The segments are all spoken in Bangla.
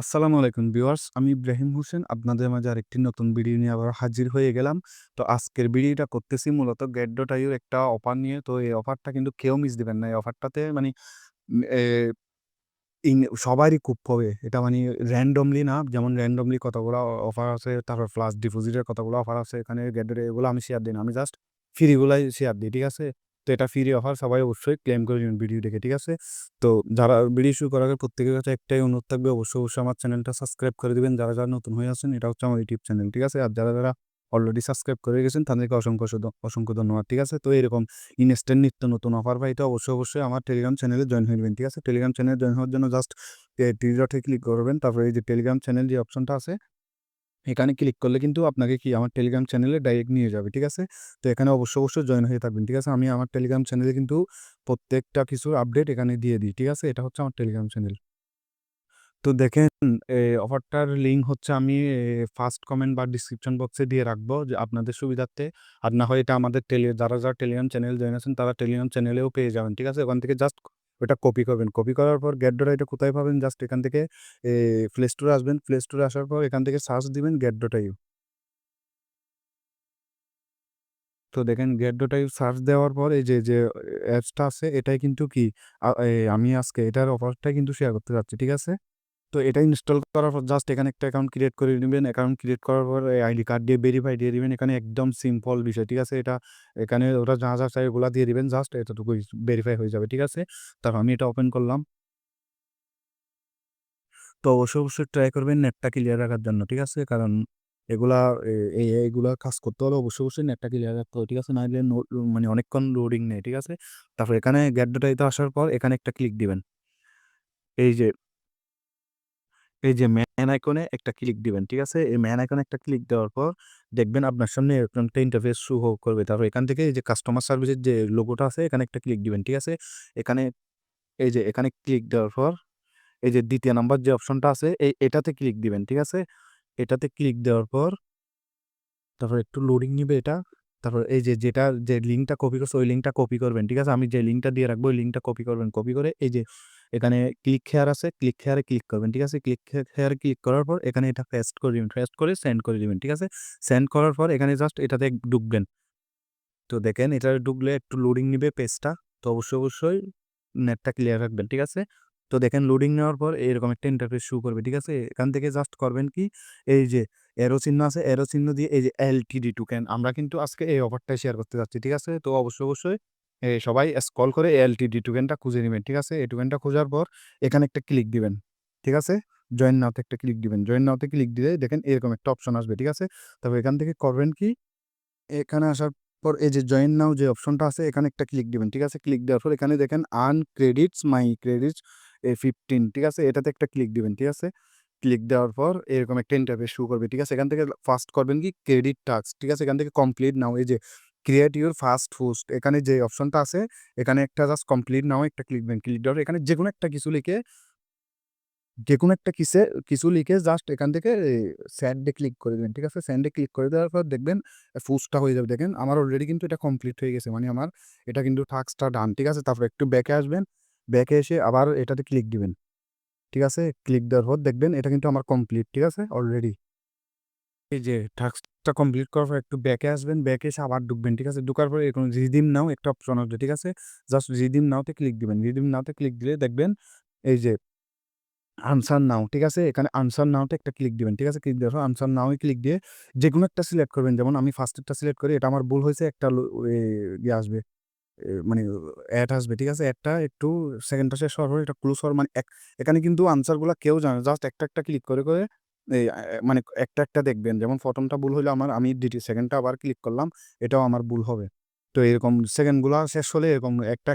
আসসালামু আলাইকুম ভিউয়ার্স। আমি ইব্রাহিম হোসেন আপনাদের মাঝে আরেকটি নতুন ভিডিও নিয়ে আবার হাজির হয়ে গেলাম। তো আজকের ভিডিওটা করতেছি মূলত Get.io একটা অফার নিয়ে। তো এই অফারটা কিন্তু কেউ মিস দিবেন না। এই অফারটাতে মানে উম এ ইন সবারই খুব হবে। এটা মানে randomly না, যেমন randomly কতগুলা অফার আছে, তারপর ফ্লাশ ডিপোজিটের কতগুলো অফার আছে এখানে Get.io, এগুলো আমি শেয়ার দিই না। আমি জাস্ট ফ্রি গুলাই শেয়ার দিই। ঠিক আছে? তো এটা ফ্রি অফার, সবাই অবশ্যই ক্লেম করে নিবেন ভিডিও দেখে। ঠিক আছে? তো যারা ভিডিও শুরু করার আগে প্রত্যেকের কাছে একটাই অনুরোধ থাকবে, অবশ্যই আমার চ্যানেলটা সাবস্ক্রাইব করে দিবেন। যারা নতুন হয়ে আছেন, এটা হচ্ছে আমার ইউটিউব চ্যানেল। ঠিক আছে? আর যারা অলরেডি সাবস্ক্রাইব করে গেছেন তাদেরকে অসংখ্য ধন্যবাদ। ঠিক আছে? তো এরকম ইনস্ট্যান্ট নিত্য নতুন অফার পাইতে অবশ্যই আমার টেলিগ্রাম চ্যানেলে জয়েন হয়ে নিবেন। ঠিক আছে? টেলিগ্রাম চ্যানেলে জয়েন হওয়ার জন্য জাস্ট থ্রি ডটে ক্লিক করবেন। তারপরে এই যে টেলিগ্রাম চ্যানেল যে অপশনটা আছে, এখানে ক্লিক করলে কিন্তু আপনাকে আমার টেলিগ্রাম চ্যানেলে ডাইরেক্ট নিয়ে যাবে। ঠিক আছে? তো এখানে অবশ্যই জয়েন হয়ে থাকবেন। ঠিক আছে? আমি আমার টেলিগ্রাম চ্যানেলে কিন্তু প্রত্যেকটা কিছুর আপডেট এখানে দিয়ে দিই। ঠিক আছে? এটা হচ্ছে আমার টেলিগ্রাম চ্যানেল। তো দেখেন, অফারটার লিঙ্ক হচ্ছে আমি ফার্স্ট কমেন্ট বা ডিসক্রিপশন বক্সে দিয়ে রাখবো যে আপনাদের সুবিধার্থে। আর না হয় এটা আমাদের যারা টেলিগ্রাম চ্যানেল জয়েন আছেন তারা টেলিগ্রাম চ্যানেলেও পেয়ে যাবেন। ঠিক আছে? ওখান থেকে জাস্ট ওটা কপি করবেন। কপি করার পর Get.io কোথায় পাবেন? জাস্ট এখান থেকে প্লে স্টোরে আসবেন। প্লে স্টোরে আসার পর এখান থেকে সার্চ দিবেন Get.io। তো দেখেন Get.io সার্চ দেওয়ার পর এই যে অ্যাপসটা আছে, এটাই কিন্তু আমি আজকে এটার অফারটাই কিন্তু শেয়ার করতে যাচ্ছি। ঠিক আছে? তো এটা ইনস্টল করার পর জাস্ট এখানে একটা অ্যাকাউন্ট ক্রিয়েট করে নিবেন। অ্যাকাউন্ট ক্রিয়েট করার পর আইডি কার্ড দিয়ে ভেরিফাই দিয়ে দিবেন। এখানে একদম সিম্পল বিষয়। ঠিক আছে? এখানে ওরা যা চায় ওগুলা দিয়ে দিবেন। জাস্ট এতটুকুই ভেরিফাই হয়ে যাবে। ঠিক আছে? তারপর আমি এটা ওপেন করলাম। তো অবশ্যই ট্রাই করবেন নেটটা ক্লিয়ার রাখার জন্য। ঠিক আছে? কারণ এগুলা এগুলা কাজ করতে হলে অবশ্যই নেটটা ক্লিয়ার রাখতে হবে। ঠিক আছে? নাইলে মানে অনেকক্ষণ লোডিং নেয়। ঠিক আছে? তারপর এখানে Get.io তে আসার পর এখানে একটা ক্লিক দিবেন। এই যে ম্যান আইকনে একটা ক্লিক দিবেন। ঠিক আছে? এই ম্যান আইকনে একটা ক্লিক দেওয়ার পর দেখবেন আপনার সামনে এরকম একটা ইন্টারফেস শো করবে। তারপর এখান থেকে এই যে কাস্টমার সার্ভিসের যে লোগোটা আছে এখানে একটা ক্লিক দিবেন। ঠিক আছে? এখানে এখানে ক্লিক দেওয়ার পর এই যে ২য় নাম্বার যে অপশনটা আছে এটাতে ক্লিক দিবেন। ঠিক আছে? এটাতে ক্লিক দেওয়ার পর তারপর একটু লোডিং নিবে এটা। তারপর এই যে লিঙ্কটা কপি করছে ওই লিঙ্কটা কপি করবেন। ঠিক আছে? আমি যে লিঙ্কটা দিয়ে রাখবো ওই লিঙ্কটা কপি করবেন। কপি করে এই যে এখানে ক্লিক হেয়ার আছে, ক্লিক হেয়ারে ক্লিক করবেন। ঠিক আছে? হেয়ারে ক্লিক করার পর এখানে এটা পেস্ট করে দিবেন। পেস্ট করে সেন্ড করে দিবেন। ঠিক আছে? সেন্ড করার পর এখানে জাস্ট এটাতে ঢুকবেন। তো দেখেন এটাতে ঢুকলে একটু লোডিং নিবে পেজটা। তো অবশ্যই নেটটা ক্লিয়ার রাখবেন। ঠিক আছে? তো দেখেন লোডিং নেওয়ার পর এরকম একটা ইন্টারফেস শো করবে। ঠিক আছে? এখান থেকে জাস্ট করবেন কি, এই যে এরো চিহ্ন আছে, এরো চিহ্ন দিয়ে এই যে এলটিডি টোকেন, আমরা কিন্তু আজকে এই অফারটাই শেয়ার করতে যাচ্ছি। ঠিক আছে? তো অবশ্যই সবাই স্ক্রল করে এলটিডি টোকেনটা খুঁজে নিবেন। ঠিক আছে? এই টোকেনটা খোঁজার পর এখানে একটা ক্লিক দিবেন। ঠিক আছে? জয়েন নাও তে একটা ক্লিক দিবেন। জয়েন নাও তে ক্লিক দিলে দেখেন এরকম একটা অপশন আসবে। ঠিক আছে? তারপর এখান থেকে করবেন কি, এখানে আসার পর এই যে জয়েন নাও যে অপশনটা আছে এখানে একটা ক্লিক দিবেন। ঠিক আছে? ক্লিক দেওয়ার পর এখানে দেখেন আর্ন ক্রেডিটস মাই ক্রেডিটস 15। ঠিক আছে? এটাতে একটা ক্লিক দিবেন। ঠিক আছে? ক্লিক দেওয়ার পর এরকম একটা ইন্টারফেস শো করবে। ঠিক আছে? এখান থেকে ফার্স্ট করবেন কি ক্রেডিট টাস্ক। ঠিক আছে? এখান থেকে কমপ্লিট নাও, এই যে ক্রিয়েট ইউর ফার্স্ট পোস্ট, এখানে যে অপশনটা আছে এখানে একটা জাস্ট কমপ্লিট নাও একটা ক্লিক দিবেন। ক্লিক দেওয়ার পর এখানে যেকোনো একটা কিছু লিখে যেকোনো একটা কিছু লিখে জাস্ট এখান থেকে সেন্ড এ ক্লিক করে দিবেন। ঠিক আছে? সেন্ড এ ক্লিক করে দেওয়ার পর দেখবেন পোস্টটা হয়ে যাবে। দেখেন আমার অলরেডি কিন্তু এটা কমপ্লিট হয়ে গেছে। মানে আমার এটা কিন্তু টাস্কটা ডান। ঠিক আছে? তারপর একটু ব্যাকে আসবেন। ব্যাকে এসে আবার এটাতে ক্লিক দিবেন। ঠিক আছে? ক্লিক দেওয়ার পর দেখবেন এটা কিন্তু আমার কমপ্লিট। ঠিক আছে? অলরেডি এই যে টাস্কটা কমপ্লিট করার পর একটু ব্যাকে আসবেন। ব্যাকে এসে আবার ঢুকবেন। ঠিক আছে? ঢোকার পরে এরকম রিডিম নাও একটা অপশন আসবে। ঠিক আছে? জাস্ট রিডিম নাও তে ক্লিক দিবেন। রিডিম নাও তে ক্লিক দিলে দেখবেন এই যে আনসার নাও। ঠিক আছে? এখানে আনসার নাও তে একটা ক্লিক দিবেন। ঠিক আছে? ক্লিক দেওয়ার পর আনসার নাও এ ক্লিক দিয়ে যেকোনো একটা সিলেক্ট করবেন। যেমন আমি ফার্স্ট এরটা সিলেক্ট করি। এটা আমার ভুল হইছে। একটা ইয়ে আসবে, মানে এড আসবে। ঠিক আছে? এডটা একটু সেকেন্ডটা শেষ হওয়ার পর এটা ক্লোজ হওয়ার মানে এখানে কিন্তু আনসার গুলা কেউ জানে না। জাস্ট একটা ক্লিক করে মানে একটা দেখবেন। যেমন ১ম টা ভুল হইলো আমার, আমি সেকেন্ডটা আবার ক্লিক করলাম। এটাও আমার ভুল হবে। তো এরকম সেকেন্ড গুলা শেষ হলে এরকম একটা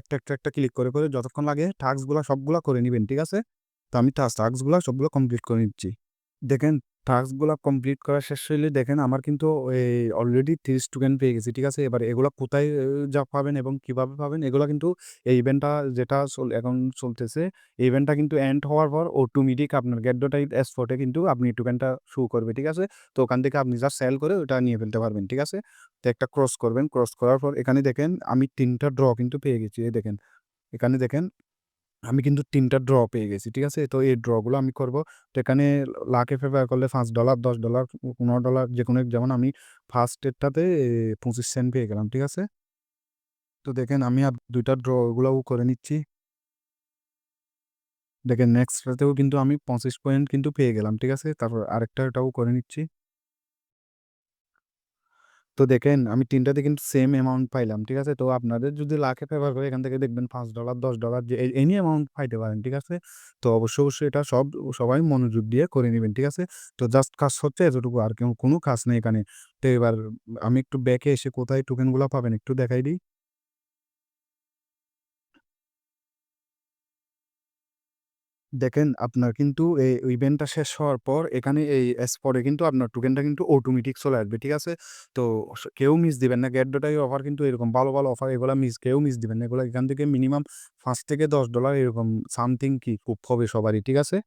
ক্লিক করে যতক্ষণ লাগে টাস্ক গুলা সবগুলা করে নিবেন। ঠিক আছে? তো আমি টাস্ক গুলা সবগুলো কমপ্লিট করে নিচ্ছি। দেখেন টাস্কগুলা কমপ্লিট করা শেষ হইলে দেখেন আমার কিন্তু অলরেডি ৩০ টোকেন পেয়ে গেছি। ঠিক আছে? এবার এগুলা কোথায় পাবেন এবং কিভাবে পাবেন এগুলা কিন্তু এই ইভেন্টটা যেটা এখন চলতেছে, এই ইভেন্টটা কিন্তু এন্ড হওয়ার পর অটোমেটিক আপনার Get.io এ কিন্তু আপনি টোকেনটা শো করবে। ঠিক আছে? তো ওখান থেকে আপনি জাস্ট সেল করে ওটা নিয়ে ফেলতে পারবেন। ঠিক আছে? তো একটা ক্রস করবেন। ক্রস করার পর এখানে দেখেন আমি ৩ টা ড্র কিন্তু পেয়ে গেছি। এই দেখেন। এখানে দেখেন আমি কিন্তু ৩ টা ড্র পেয়ে গেছি। ঠিক আছে? তো এই ড্র গুলো আমি করব। তো এখানে লাকে ফেভার করলে $৫, $১০, $১৫ যেকোনো যেমন আমি ফার্স্ট এরটাতে ২৫ সেন্ট পেয়ে গেলাম। ঠিক আছে? তো দেখেন আমি আর ২ টা ড্র গুলাও করে নিচ্ছি। দেখেন নেক্সট টাতেও কিন্তু আমি ২৫ পয়েন্ট কিন্তু পেয়ে গেলাম। ঠিক আছে? তারপর আরেকটা এটাও করে নিচ্ছি। তো দেখেন আমি ৩ টাতে কিন্তু সেম অ্যামাউন্ট পাইলাম। ঠিক আছে? তো আপনাদের যদি লাকে ফেভার করে এখান থেকে দেখবেন $৫, $১০ যে এনি অ্যামাউন্ট পাইতে পারেন। ঠিক আছে? তো অবশ্যই এটা সবাই মনোযোগ দিয়ে করে নিবেন। ঠিক আছে? তো জাস্ট কাজ হচ্ছে এতটুকু আর কোনো কাজ নেই এখানে। তো এবার আমি একটু ব্যাকে এসে কোথায় টোকেন গুলা পাবেন একটু দেখাই দিই। দেখেন আপনার কিন্তু এই ইভেন্টটা শেষ হওয়ার পর এখানে এই স্পটে কিন্তু আপনার টোকেনটা কিন্তু অটোমেটিক চলে আসবে। ঠিক আছে? তো কেউ মিস দিবেন না। গেট ডটাই অফার কিন্তু এরকম ভালো, ভালো অফার এগুলা কেউ মিস দিবেন না। এগুলা এখান থেকে মিনিমাম $৫ থেকে $১০ এরকম সামথিং কি খুব হবে সবারই। ঠিক আছে?